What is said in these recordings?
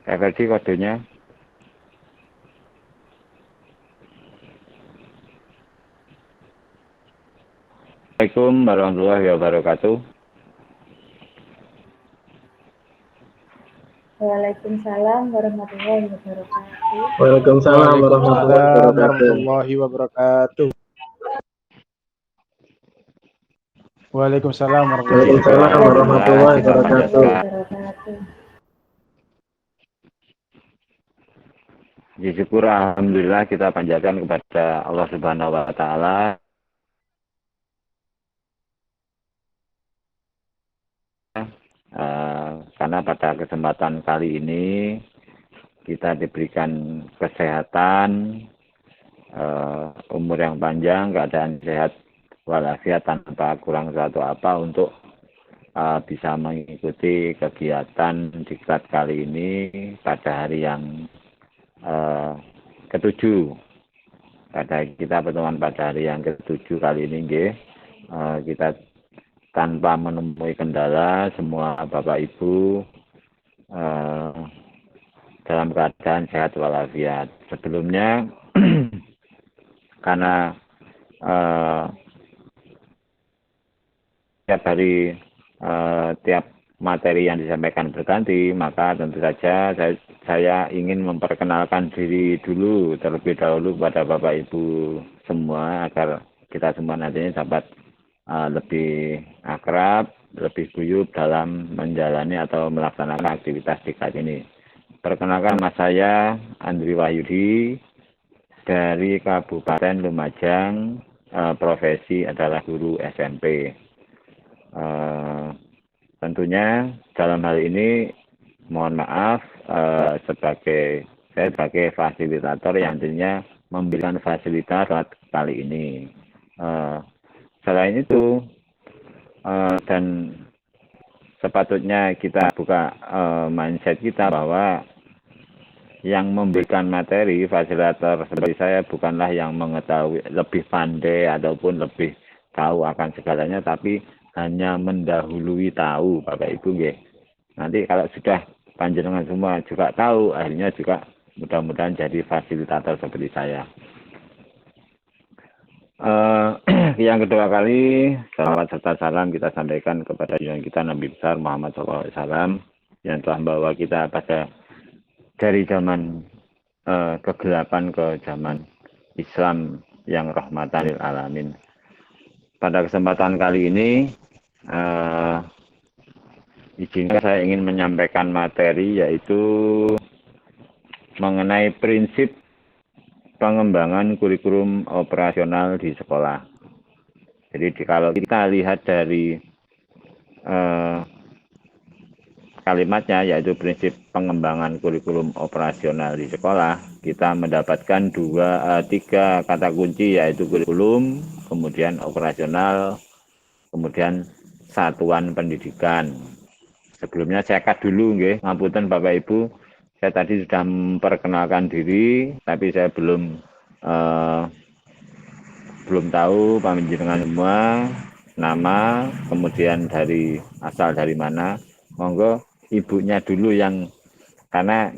Verdi kodenya. Assalamualaikum warahmatullahi wabarakatuh. Waalaikumsalam warahmatullahi wabarakatuh. Waalaikumsalam warahmatullahi wabarakatuh. Waalaikumsalam warahmatullahi wabarakatuh. Syukur alhamdulillah kita panjatkan kepada Allah Subhanahu wa taala karena pada kesempatan kali ini kita diberikan kesehatan, umur yang panjang, keadaan sehat walafiat tanpa kurang suatu apa untuk bisa mengikuti kegiatan diklat kali ini pada hari yang ketujuh. Pada kita pertemuan pada hari yang ketujuh kali ini, kita tanpa menemui kendala, semua Bapak Ibu dalam keadaan sehat walafiat. Sebelumnya karena tiap hari tiap materi yang disampaikan berganti, maka tentu saja saya ingin memperkenalkan diri dulu terlebih dahulu kepada Bapak Ibu semua agar kita semua nantinya dapat lebih akrab, lebih guyup dalam menjalani atau melaksanakan aktivitas diklat ini. Perkenalkan, nama saya Andri Wahyudi dari Kabupaten Lumajang, profesi adalah guru SMP. Tentunya dalam hal ini mohon maaf saya sebagai fasilitator yang tentunya memberikan fasilitas kali ini. Selain itu dan sepatutnya kita buka mindset kita bahwa yang memberikan materi fasilitator seperti saya bukanlah yang mengetahui lebih pandai ataupun lebih tahu akan segalanya, tapi hanya mendahului tahu Bapak Ibu nggih. Nanti kalau sudah panjenengan semua juga tahu, akhirnya juga mudah-mudahan jadi fasilitator seperti saya. Yang kedua kali, salawat serta salam kita sampaikan kepada junjungan kita Nabi besar Muhammad SAW yang telah membawa kita dari zaman kegelapan ke zaman Islam yang rahmatan lil alamin. Pada kesempatan kali ini, izinkan saya ingin menyampaikan materi yaitu mengenai prinsip pengembangan kurikulum operasional di sekolah. Jadi kalau kita lihat dari kalimatnya yaitu prinsip pengembangan kurikulum operasional di sekolah, kita mendapatkan tiga kata kunci yaitu kurikulum, kemudian operasional, kemudian satuan pendidikan. Sebelumnya saya cut dulu nggih, ngapunten Bapak Ibu. Saya tadi sudah memperkenalkan diri, tapi saya belum tahu panjenengan semua nama, kemudian asal dari mana. Monggo ibunya dulu karena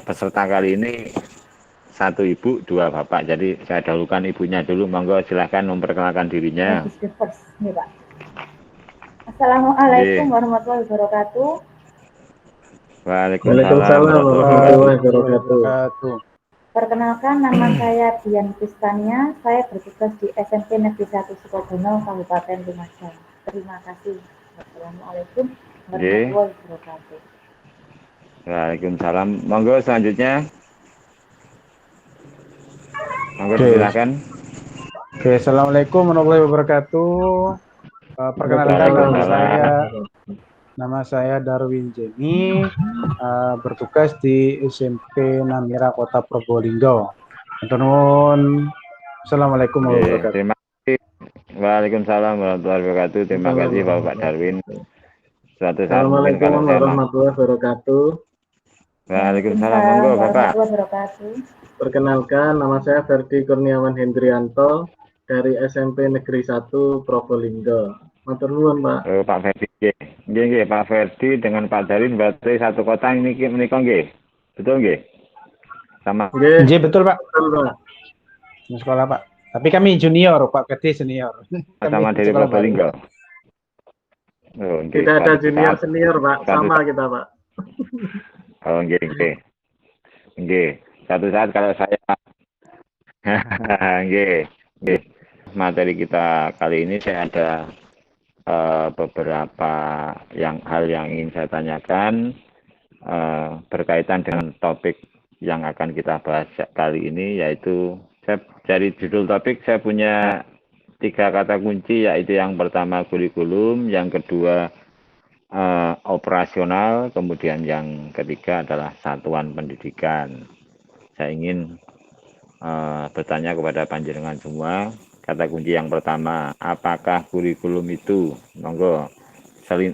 peserta kali ini satu ibu, dua bapak. Jadi saya dahulukan ibunya dulu. Monggo silahkan memperkenalkan dirinya. Assalamualaikum warahmatullahi wabarakatuh. Waalaikumsalam warahmatullahi wabarakatuh. Perkenalkan, nama saya Dian Kristania. Saya bertugas di SMP Negeri 1 Sukodono, Kabupaten Lumajang. Terima kasih. Assalamualaikum warahmatullahi wabarakatuh. Waalaikumsalam. Monggo selanjutnya. Monggo silakan. Oke, assalamualaikum warahmatullahi wabarakatuh. Perkenalkan nama saya Darwin Jenny, bertugas di SMP Namira Kota Probolinggo. Assalamualaikum warahmatullahi wabarakatuh. Terima kasih. Waalaikumsalam warahmatullahi wabarakatuh. Terima kasih Bapak Darwin. Suatu saat mungkin kalau saya warahmatullahi wabarakatuh. Waalaikumsalam. Monggo Bapak. Perkenalkan, nama saya Ferdi Kurniawan Hendrianto dari SMP Negeri 1 Probolinggo. Matur nuwun, Pak. Pak Ferdi nggih. Nggih, Pak Ferdi dengan Pak Darin berarti satu kota ini menika nggih. Betul nggih? Sama. Nggih, betul, Pak. Betul, Pak. Di sekolah, Pak. Tapi kami junior, Pak Ferdi senior. Sama dari Probolinggo. Oh, nggih. Tidak ada junior senior, Pak. Sama kita, Pak. Oh, nggih, nggih. Nggih. Satu saat kalau saya nggih, nggih. Materi kita kali ini saya ada beberapa hal yang ingin saya tanyakan berkaitan dengan topik yang akan kita bahas kali ini, yaitu saya dari judul topik saya punya 3 kata kunci, yaitu yang pertama kurikulum, yang kedua operasional, kemudian yang ketiga adalah satuan pendidikan. Saya ingin bertanya kepada panjenengan semua, kata kunci yang pertama, apakah kurikulum itu? Monggo,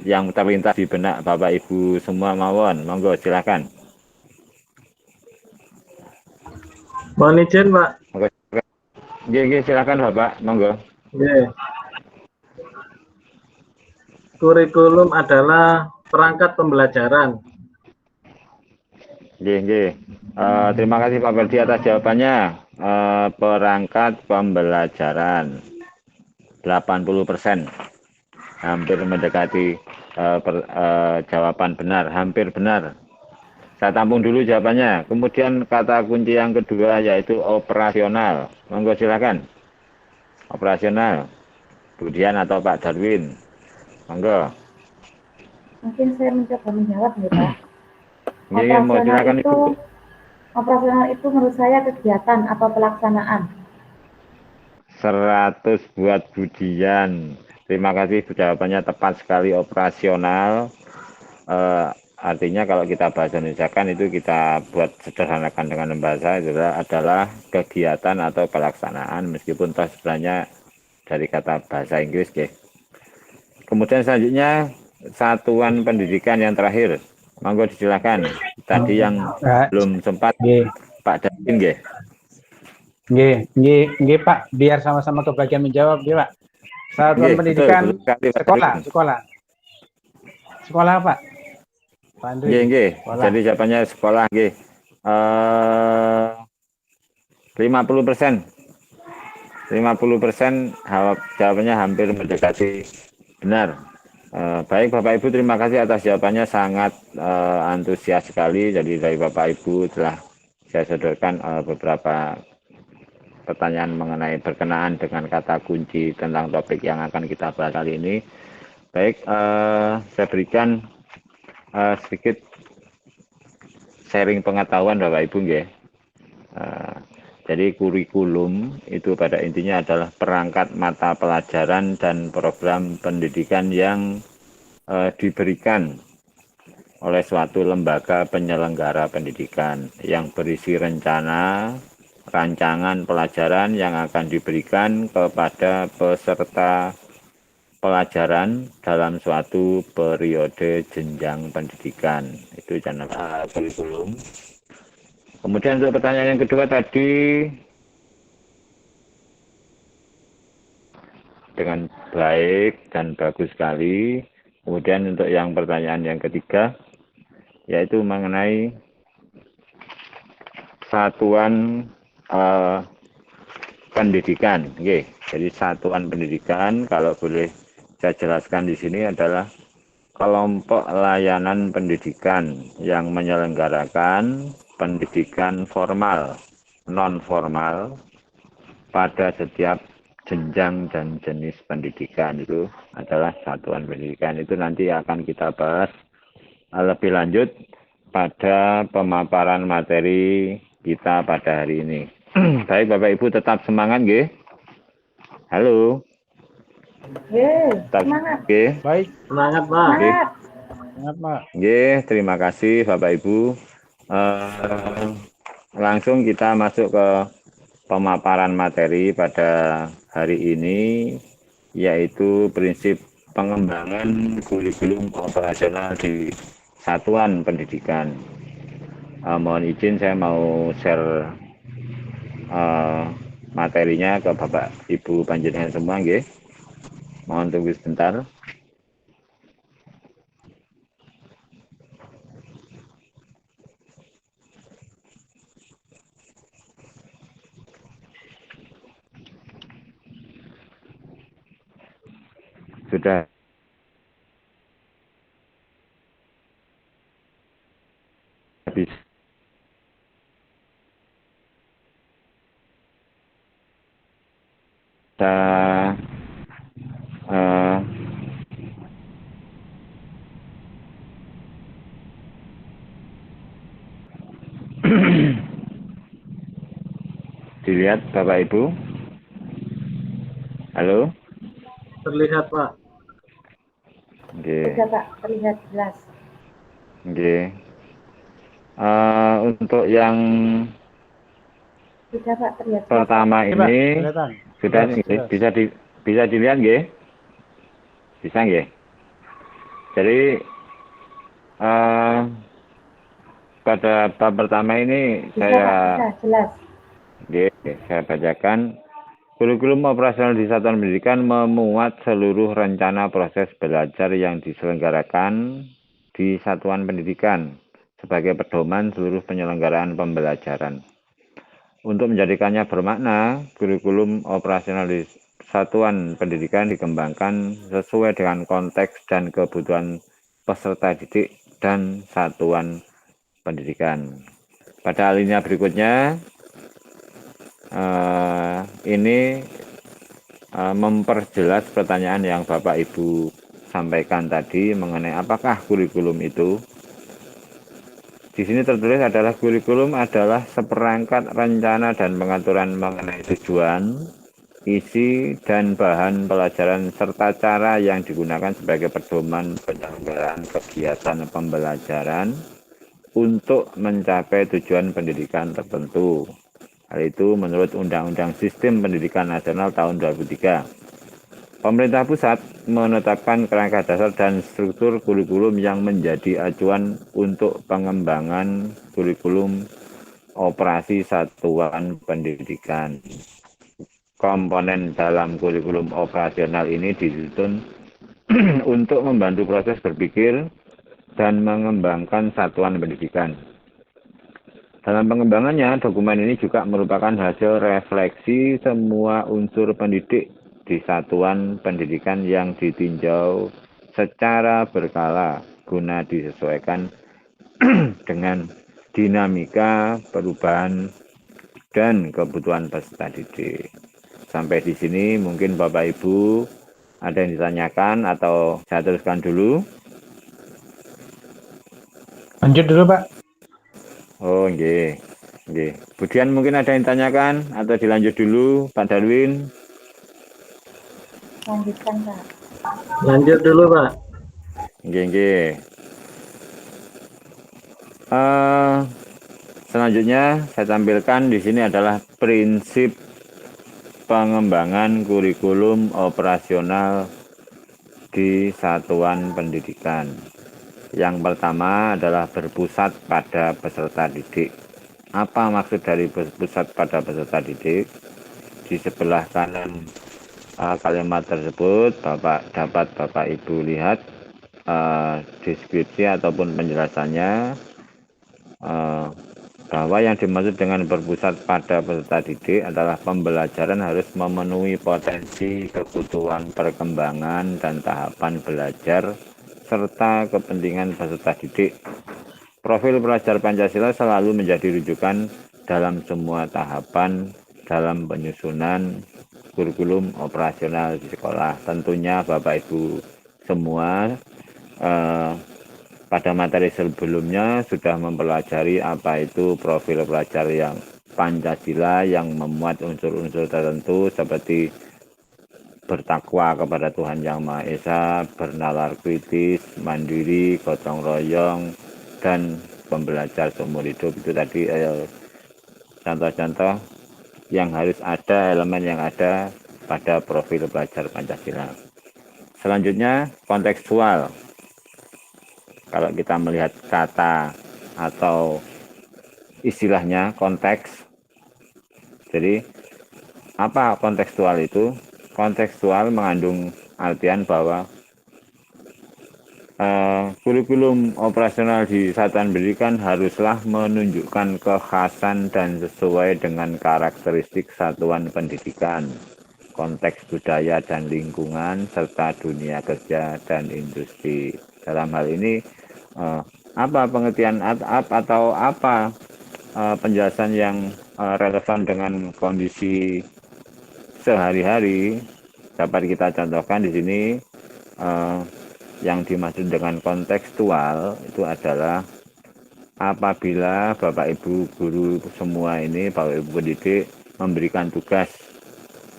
yang terlintas di benak Bapak Ibu semua mawon, monggo silakan. Mohon izin, Pak. Nggih, silakan Bapak, monggo. Nggih. Kurikulum adalah perangkat pembelajaran. Nggih. Terima kasih Pak Ferdi atas jawabannya. Perangkat pembelajaran 80%, hampir mendekati jawaban benar, hampir benar. Saya tampung dulu jawabannya. Kemudian kata kunci yang kedua yaitu operasional. Monggo silakan. Operasional. Budian atau Pak Darwin. Monggo. Mungkin saya mencoba menjawab ya, Pak. Operasional itu menurut saya kegiatan atau pelaksanaan. 100 buat Budian. Terima kasih, jawabannya tepat sekali, operasional. Artinya kalau kita bahasa Indonesia kan itu kita buat sederhanakan dengan bahasa itu adalah kegiatan atau pelaksanaan, meskipun toh sebenarnya dari kata bahasa Inggris. Kemudian selanjutnya satuan pendidikan yang terakhir. Monggo disilakan. Tadi yang belum sempat Pak Darin nggih. Nggih Pak, biar sama-sama kebagian menjawab nggih Pak. Satuan pendidikan sekolah Pak. Nggih. Jadi jawabannya sekolah nggih. 50%. 50% jawabannya hampir mendekati benar. Baik Bapak Ibu, terima kasih atas jawabannya, sangat antusias sekali. Jadi dari Bapak Ibu telah saya sodorkan beberapa pertanyaan mengenai berkenaan dengan kata kunci tentang topik yang akan kita bahas kali ini. Baik, saya berikan sedikit sharing pengetahuan Bapak Ibu nggih. Jadi kurikulum itu pada intinya adalah perangkat mata pelajaran dan program pendidikan yang diberikan oleh suatu lembaga penyelenggara pendidikan yang berisi rencana, rancangan pelajaran yang akan diberikan kepada peserta pelajaran dalam suatu periode jenjang pendidikan. Itu adalah kurikulum. Kemudian untuk pertanyaan yang kedua tadi dengan baik dan bagus sekali. Kemudian untuk yang pertanyaan yang ketiga yaitu mengenai satuan pendidikan. Oke, jadi satuan pendidikan kalau boleh saya jelaskan di sini adalah kelompok layanan pendidikan yang menyelenggarakan pendidikan formal, non formal pada setiap jenjang dan jenis pendidikan. Itu adalah satuan pendidikan. Itu nanti akan kita bahas lebih lanjut pada pemaparan materi kita pada hari ini. Baik Bapak Ibu, tetap semangat nggih. Halo. Semangat. Baik. Semangat Pak. Semangat Pak. Terima kasih Bapak Ibu. Langsung kita masuk ke pemaparan materi pada hari ini, yaitu prinsip pengembangan kurikulum operasional di satuan pendidikan. Mohon izin saya mau share materinya ke Bapak Ibu panjenengan semua nggih. Mohon tunggu sebentar. Sudah habis. Kita dilihat Bapak Ibu. Halo. Terlihat, Pak. Oke. Sudah Pak, terlihat jelas. Oke. Untuk yang Sudah Pak, terlihat jelas. pertama Oke, Pak. ini Kelihatan. sudah Jelas. bisa dilihat nggih? Bisa nggih? Jadi pada bab pertama ini Bisa Pak, bisa, jelas. saya bacakan. Kurikulum operasional di satuan pendidikan memuat seluruh rencana proses belajar yang diselenggarakan di satuan pendidikan sebagai pedoman seluruh penyelenggaraan pembelajaran. Untuk menjadikannya bermakna, kurikulum operasional di satuan pendidikan dikembangkan sesuai dengan konteks dan kebutuhan peserta didik dan satuan pendidikan. Pada alinea berikutnya, ini memperjelas pertanyaan yang Bapak Ibu sampaikan tadi mengenai apakah kurikulum itu. Di sini tertulis adalah kurikulum adalah seperangkat rencana dan pengaturan mengenai tujuan, isi, dan bahan pelajaran serta cara yang digunakan sebagai pedoman penyelenggaraan kegiatan pembelajaran untuk mencapai tujuan pendidikan tertentu. Hal itu menurut Undang-Undang Sistem Pendidikan Nasional tahun 2003. Pemerintah pusat menetapkan kerangka dasar dan struktur kurikulum yang menjadi acuan untuk pengembangan kurikulum operasi satuan pendidikan. Komponen dalam kurikulum operasional ini disusun untuk membantu proses berpikir dan mengembangkan satuan pendidikan. Dalam pengembangannya, dokumen ini juga merupakan hasil refleksi semua unsur pendidik di satuan pendidikan yang ditinjau secara berkala guna disesuaikan dengan dinamika perubahan dan kebutuhan peserta didik. Sampai di sini mungkin Bapak Ibu ada yang ditanyakan atau saya teruskan dulu. Lanjut dulu, Pak. Oh, nggih. Nggih. Kemudian mungkin ada yang ditanyakan atau dilanjut dulu, Pak Darwin. Lanjutkan Pak. Lanjut dulu, Pak. Nggih. Selanjutnya saya tampilkan di sini adalah prinsip pengembangan kurikulum operasional di satuan pendidikan. Yang pertama adalah berpusat pada peserta didik. Apa maksud dari berpusat pada peserta didik? Di sebelah kanan kalimat tersebut dapat Bapak Ibu lihat deskripsi ataupun penjelasannya bahwa yang dimaksud dengan berpusat pada peserta didik adalah pembelajaran harus memenuhi potensi kebutuhan perkembangan dan tahapan belajar serta kepentingan peserta didik. Profil pelajar Pancasila selalu menjadi rujukan dalam semua tahapan dalam penyusunan kurikulum operasional di sekolah. Tentunya Bapak Ibu semua pada materi sebelumnya sudah mempelajari apa itu profil pelajar yang Pancasila yang memuat unsur-unsur tertentu seperti bertakwa kepada Tuhan Yang Maha Esa, bernalar kritis, mandiri, gotong royong, dan pembelajar seumur hidup. Itu tadi contoh-contoh yang harus ada, elemen yang ada pada profil pelajar Pancasila. Selanjutnya, kontekstual. Kalau kita melihat kata atau istilahnya konteks. Jadi, apa kontekstual itu? Kontekstual mengandung artian bahwa kurikulum operasional di satuan pendidikan haruslah menunjukkan kekhasan dan sesuai dengan karakteristik satuan pendidikan, konteks budaya dan lingkungan, serta dunia kerja dan industri. Dalam hal ini, apa pengertian atau apa penjelasan yang relevan dengan kondisi sehari-hari dapat kita contohkan di sini. Yang dimaksud dengan kontekstual itu adalah apabila Bapak Ibu guru semua ini, Bapak Ibu pendidik memberikan tugas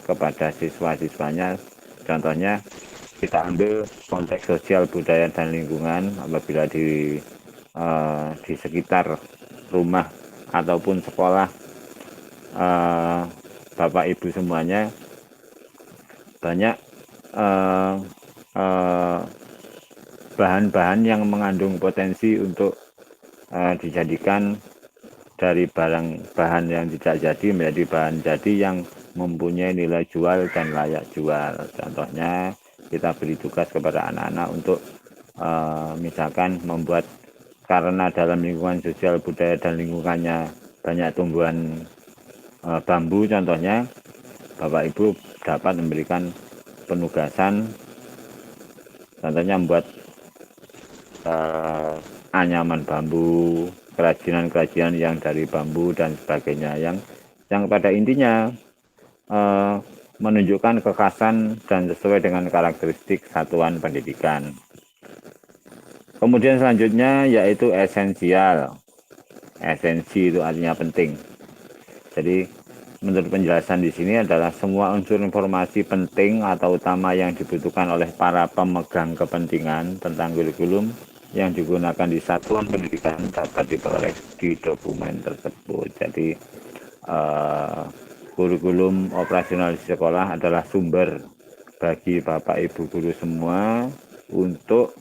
kepada siswa-siswanya, contohnya kita ambil konteks sosial budaya dan lingkungan apabila di sekitar rumah ataupun sekolah Bapak Ibu semuanya banyak bahan-bahan yang mengandung potensi untuk dijadikan dari bahan yang tidak jadi menjadi bahan jadi yang mempunyai nilai jual dan layak jual. Contohnya kita beri tugas kepada anak-anak untuk misalkan membuat, karena dalam lingkungan sosial budaya dan lingkungannya banyak tumbuhan bambu, contohnya Bapak Ibu dapat memberikan penugasan, contohnya membuat anyaman bambu, kerajinan-kerajinan yang dari bambu dan sebagainya, yang pada intinya menunjukkan kekhasan dan sesuai dengan karakteristik satuan pendidikan. Kemudian selanjutnya yaitu esensial. Esensi itu artinya penting. Jadi menurut penjelasan di sini adalah semua unsur informasi penting atau utama yang dibutuhkan oleh para pemegang kepentingan tentang kurikulum yang digunakan di satuan pendidikan dapat diperoleh di dokumen tersebut. Jadi kurikulum operasional di sekolah adalah sumber bagi Bapak Ibu guru semua untuk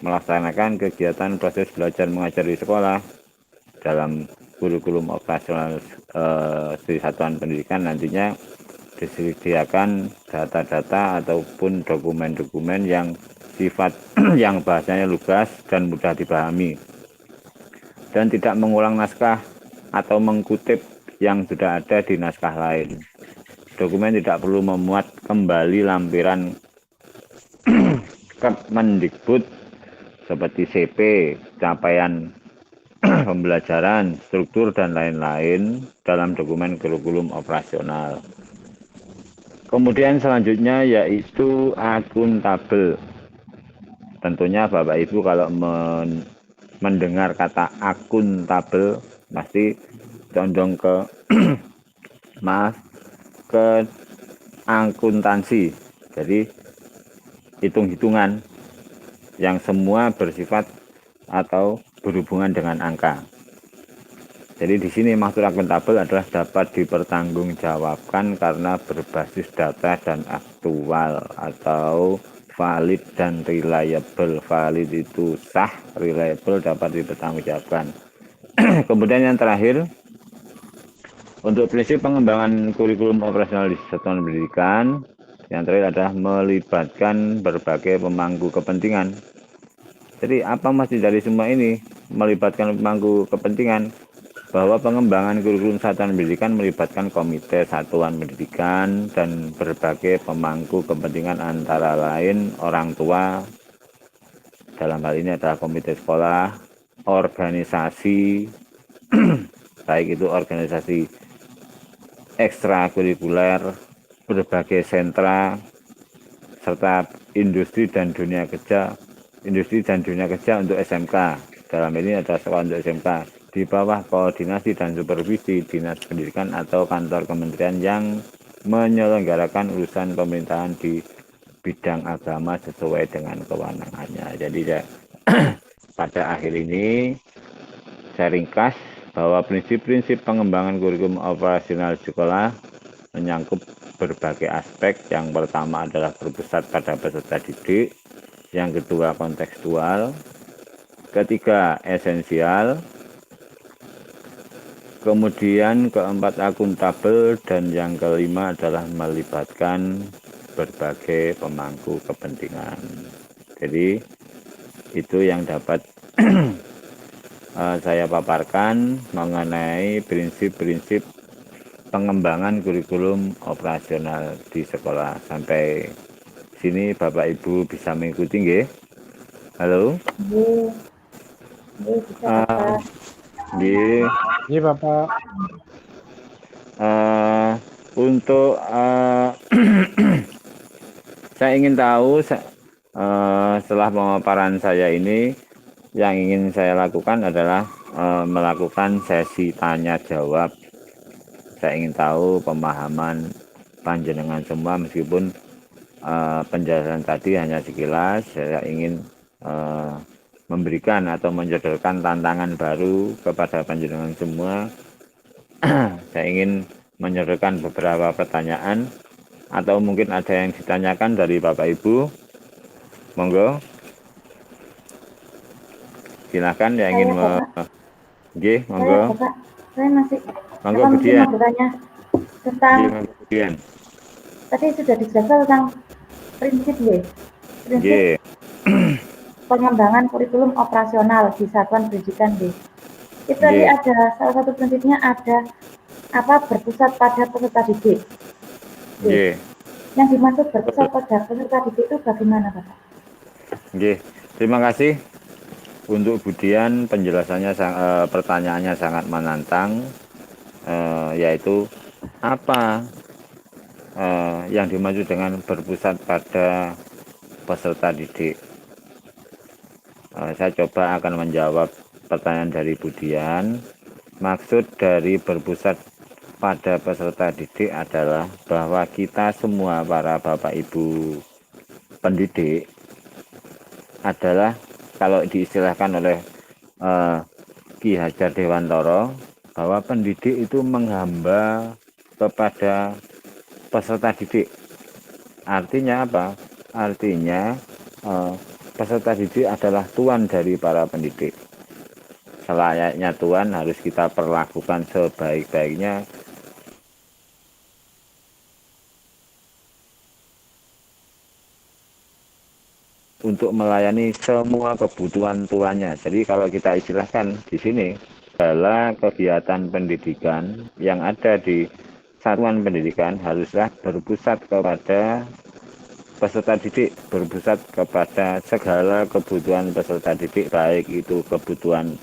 melaksanakan kegiatan proses belajar mengajar di sekolah. Dalam kurikulum operasional di satuan pendidikan nantinya disediakan data-data ataupun dokumen-dokumen yang sifat yang bahasanya lugas dan mudah dipahami dan tidak mengulang naskah atau mengkutip yang sudah ada di naskah lain. Dokumen tidak perlu memuat kembali lampiran Kemendikbud seperti CP, capaian pembelajaran, struktur, dan lain-lain dalam dokumen kurikulum operasional. Kemudian selanjutnya yaitu akuntabel. Tentunya Bapak Ibu kalau mendengar kata akuntabel pasti condong ke ke akuntansi. Jadi hitung-hitungan yang semua bersifat atau berhubungan dengan angka. Jadi di sini maksud akuntabel adalah dapat dipertanggungjawabkan karena berbasis data dan aktual atau valid dan reliable. Valid itu sah, reliable dapat dipertanggungjawabkan. Kemudian yang terakhir, untuk prinsip pengembangan kurikulum operasional di satuan pendidikan, yang terakhir adalah melibatkan berbagai pemangku kepentingan. Jadi apa maksud dari semua ini? Melibatkan pemangku kepentingan, bahwa pengembangan kurikulum satuan pendidikan melibatkan komite satuan pendidikan dan berbagai pemangku kepentingan antara lain orang tua, dalam hal ini adalah komite sekolah, organisasi, baik itu organisasi ekstrakurikuler, berbagai sentra, serta industri dan dunia kerja untuk SMK. Dalam ini ada sekolah untuk SMK di bawah koordinasi dan supervisi Dinas Pendidikan atau kantor kementerian yang menyelenggarakan urusan pemerintahan di bidang agama sesuai dengan kewenangannya. Jadi pada akhir ini saya ringkas bahwa prinsip-prinsip pengembangan kurikulum operasional sekolah menyangkut berbagai aspek. Yang pertama adalah berpusat pada peserta didik, yang kedua kontekstual, ketiga esensial, kemudian keempat akuntabel, dan yang kelima adalah melibatkan berbagai pemangku kepentingan. Jadi itu yang dapat saya paparkan mengenai prinsip-prinsip pengembangan kurikulum operasional di sekolah. Sampai sini Bapak Ibu bisa mengikuti nggih? Halo? Nggih. Nggih, bisa Bapak. Nggih. Iya Bapak. Untuk saya ingin tahu setelah pemaparan saya ini, yang ingin saya lakukan adalah melakukan sesi tanya jawab. Saya ingin tahu pemahaman panjenengan semua, meskipun penjelasan tadi hanya sekilas. Saya ingin memberikan atau menyodorkan tantangan baru kepada panjenengan semua. Saya ingin menyodorkan beberapa pertanyaan, atau mungkin ada yang ditanyakan dari Bapak Ibu. Monggo. Silakan yang ingin nggih, monggo. Bapak, saya masih Monggo Budian. mau bertanya tentang Budian. tadi sudah dijelaskan tentang prinsip nggih. Prinsip pengembangan kurikulum operasional di satuan pendidikan nggih. Itu tadi ada salah satu prinsipnya ada berpusat pada peserta didik. Nggih. Yang dimaksud berpusat pada peserta didik itu bagaimana, Bapak? Nggih. Terima kasih untuk Budian, penjelasannya pertanyaannya sangat menantang, yaitu apa yang dimaksud dengan berpusat pada peserta didik. Saya coba akan menjawab pertanyaan dari Budian. Maksud dari berpusat pada peserta didik adalah bahwa kita semua para Bapak Ibu pendidik adalah, kalau diistilahkan oleh Ki Hajar Dewantoro, bahwa pendidik itu menghamba kepada peserta didik. Artinya apa? Artinya peserta didik adalah tuan dari para pendidik. Selayaknya tuan harus kita perlakukan sebaik-baiknya untuk melayani semua kebutuhan tuannya. Jadi kalau kita istilahkan di sini, segala kegiatan pendidikan yang ada di satuan pendidikan haruslah berpusat kepada peserta didik, berpusat kepada segala kebutuhan peserta didik, baik itu kebutuhan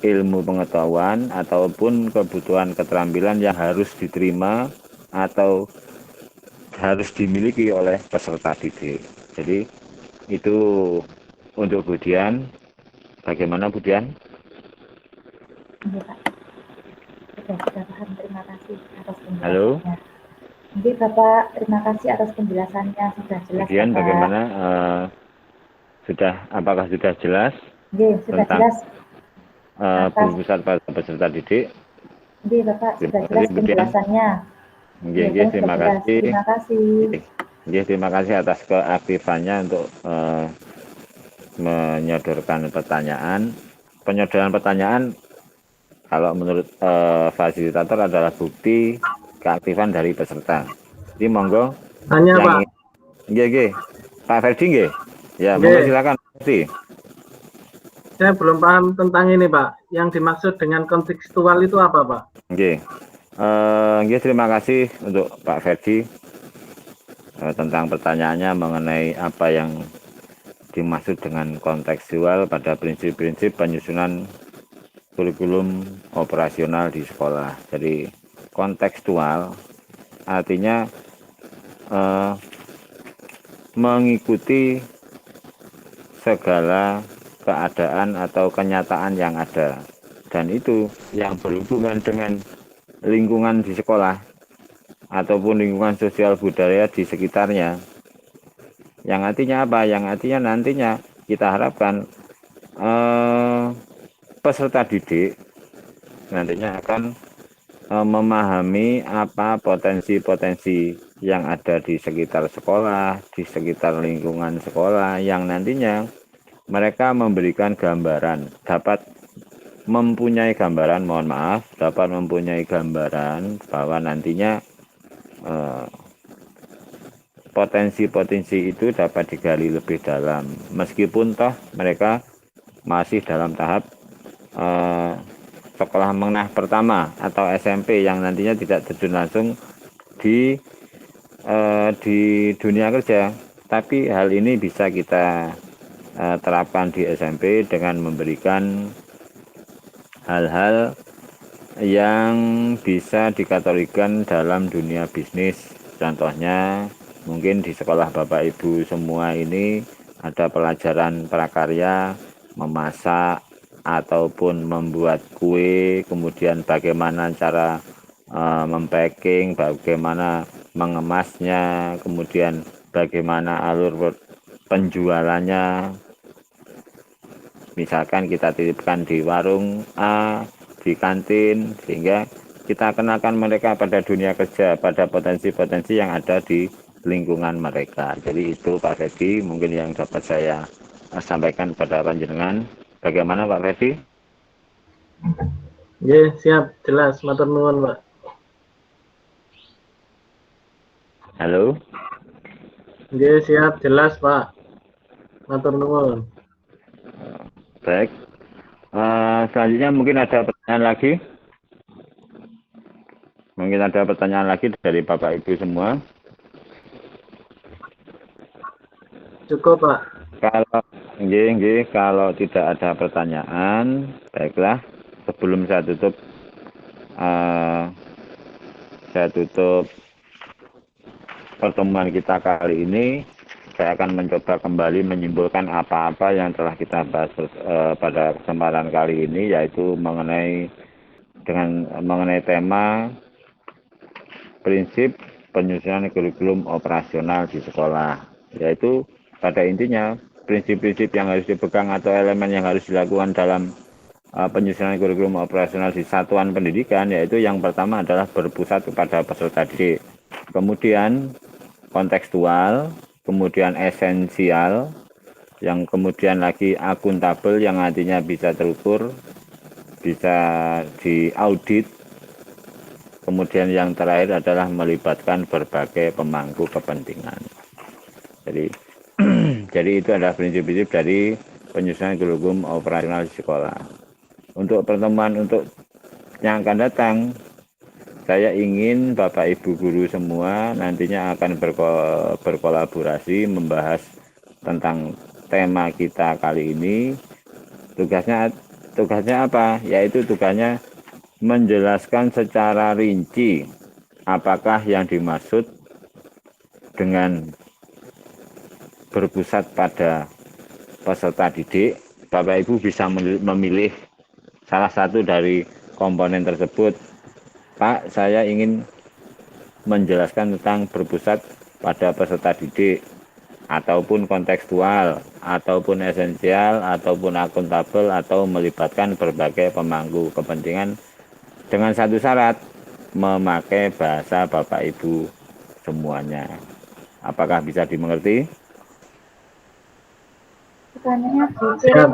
ilmu pengetahuan ataupun kebutuhan keterampilan yang harus diterima atau harus dimiliki oleh peserta didik. Jadi itu untuk Budian. Bagaimana Budian? Iya, Pak. Sudah paham. Terima kasih atas penjelasannya. Halo. Jadi Bapak, terima kasih atas penjelasannya, sudah jelas. Budian, Bapak. bagaimana? Apakah sudah jelas? Iya, sudah jelas. Berpusat pada peserta didik. Iya, Bapak, sudah jelas penjelasannya. Iya, terima kasih. Terima kasih. Iya, terima kasih atas keaktifannya untuk menyodorkan pertanyaan. Penyodoran pertanyaan, kalau menurut fasilitator, adalah bukti keaktifan dari peserta. Jadi monggo. Tanya Pak. Nggih. Pak Ferdi nggih. Ya, monggo silakan Ferdi. Saya belum paham tentang ini Pak. Yang dimaksud dengan kontekstual itu apa Pak? Nggih. Terima kasih untuk Pak Ferdi tentang pertanyaannya mengenai apa yang dimaksud dengan kontekstual pada prinsip-prinsip penyusunan kurikulum operasional di sekolah. Jadi kontekstual artinya mengikuti segala keadaan atau kenyataan yang ada, dan itu yang berhubungan dengan lingkungan di sekolah ataupun lingkungan sosial budaya di sekitarnya. Yang artinya apa? Yang artinya nantinya kita harapkan peserta didik nantinya akan memahami apa potensi-potensi yang ada di sekitar sekolah, di sekitar lingkungan sekolah, yang nantinya mereka memberikan gambaran, dapat mempunyai gambaran bahwa nantinya potensi-potensi itu dapat digali lebih dalam. Meskipun toh mereka masih dalam tahap sekolah menengah pertama atau SMP yang nantinya tidak terjun langsung di dunia kerja. Tapi hal ini bisa kita terapkan di SMP dengan memberikan hal-hal yang bisa dikategorikan dalam dunia bisnis. Contohnya mungkin di sekolah Bapak Ibu semua ini ada pelajaran prakarya, memasak ataupun membuat kue, kemudian bagaimana cara mempacking, bagaimana mengemasnya, kemudian bagaimana alur penjualannya. Misalkan kita titipkan di warung A, di kantin, sehingga kita kenalkan mereka pada dunia kerja, pada potensi-potensi yang ada di lingkungan mereka. Jadi itu Pak Fedi mungkin yang dapat saya sampaikan pada panjenengan. Bagaimana Pak Fedi? Ya, siap, jelas, matur nuwun, Pak. Halo? Ya, siap, jelas, Pak. Matur nuwun. Baik. Selanjutnya mungkin ada pertanyaan lagi. Mungkin ada pertanyaan lagi dari Bapak Ibu semua. Cukup, Pak. Kalau tidak ada pertanyaan, baiklah. Sebelum saya tutup pertemuan kita kali ini, saya akan mencoba kembali menyimpulkan apa-apa yang telah kita bahas pada kesempatan kali ini, yaitu mengenai tema prinsip penyusunan kurikulum operasional di sekolah, yaitu pada intinya prinsip-prinsip yang harus dipegang atau elemen yang harus dilakukan dalam penyusunan kurikulum operasional di satuan pendidikan, yaitu yang pertama adalah berpusat kepada peserta didik, kemudian kontekstual, kemudian esensial, yang kemudian lagi akuntabel yang artinya bisa terukur, bisa diaudit, kemudian yang terakhir adalah melibatkan berbagai pemangku kepentingan. Jadi itu adalah prinsip-prinsip dari penyusunan kurikulum operasional di sekolah. Untuk pertemuan yang akan datang, saya ingin Bapak Ibu guru semua nantinya akan berkolaborasi membahas tentang tema kita kali ini. Tugasnya apa? Yaitu tugasnya menjelaskan secara rinci apakah yang dimaksud dengan berpusat pada peserta didik. Bapak Ibu bisa memilih salah satu dari komponen tersebut. Pak, saya ingin menjelaskan tentang berpusat pada peserta didik, ataupun kontekstual, ataupun esensial, ataupun akuntabel, atau melibatkan berbagai pemangku kepentingan dengan satu syarat, memakai bahasa Bapak Ibu semuanya. Apakah bisa dimengerti? Pertanyaannya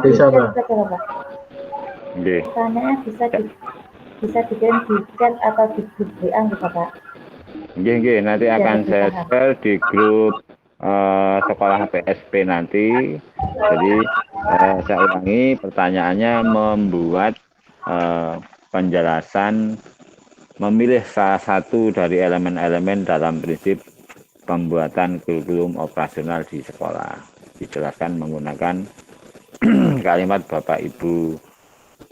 Bisa, Pak. Pertanyaannya bisa dikirim di chat atau di grup WA gitu, Pak. Nanti akan saya share di grup sekolah PSP nanti. Jadi saya ulangi, pertanyaannya membuat penjelasan, memilih salah satu dari elemen-elemen dalam prinsip pembuatan kurikulum operasional di sekolah. Dijelaskan menggunakan kalimat Bapak Ibu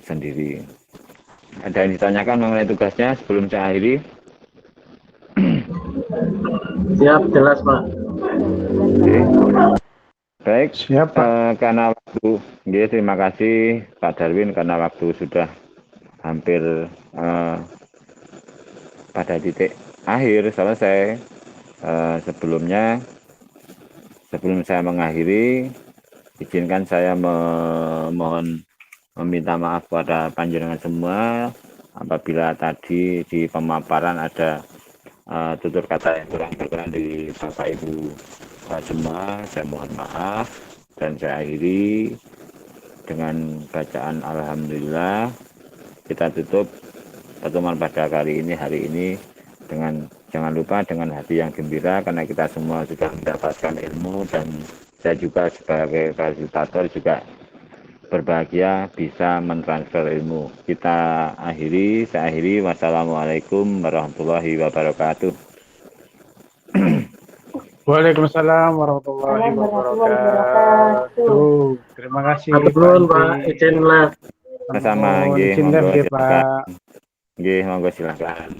sendiri. Ada yang ditanyakan mengenai tugasnya sebelum saya akhiri? Siap, jelas, Pak. Oke. Baik, Siap, Pak. Karena waktu, terima kasih Pak Darwin, karena waktu sudah hampir pada titik akhir selesai. Sebelum saya mengakhiri, izinkan saya meminta maaf pada panjenengan semua apabila tadi di pemaparan ada tutur kata yang kurang berkenan dari Bapak Ibu semua. Saya mohon maaf dan saya akhiri dengan bacaan Alhamdulillah. Kita tutup pertemuan pada hari ini dengan Jangan lupa dengan hati yang gembira karena kita semua sudah mendapatkan ilmu, dan saya juga sebagai fasilitator juga berbahagia bisa mentransfer ilmu. Saya akhiri. Wassalamualaikum warahmatullahi wabarakatuh. Waalaikumsalam warahmatullahi wabarakatuh. Terima kasih Betul Pak, izin live. Sama-sama, izin live ya Pak. Nggih, monggo silakan.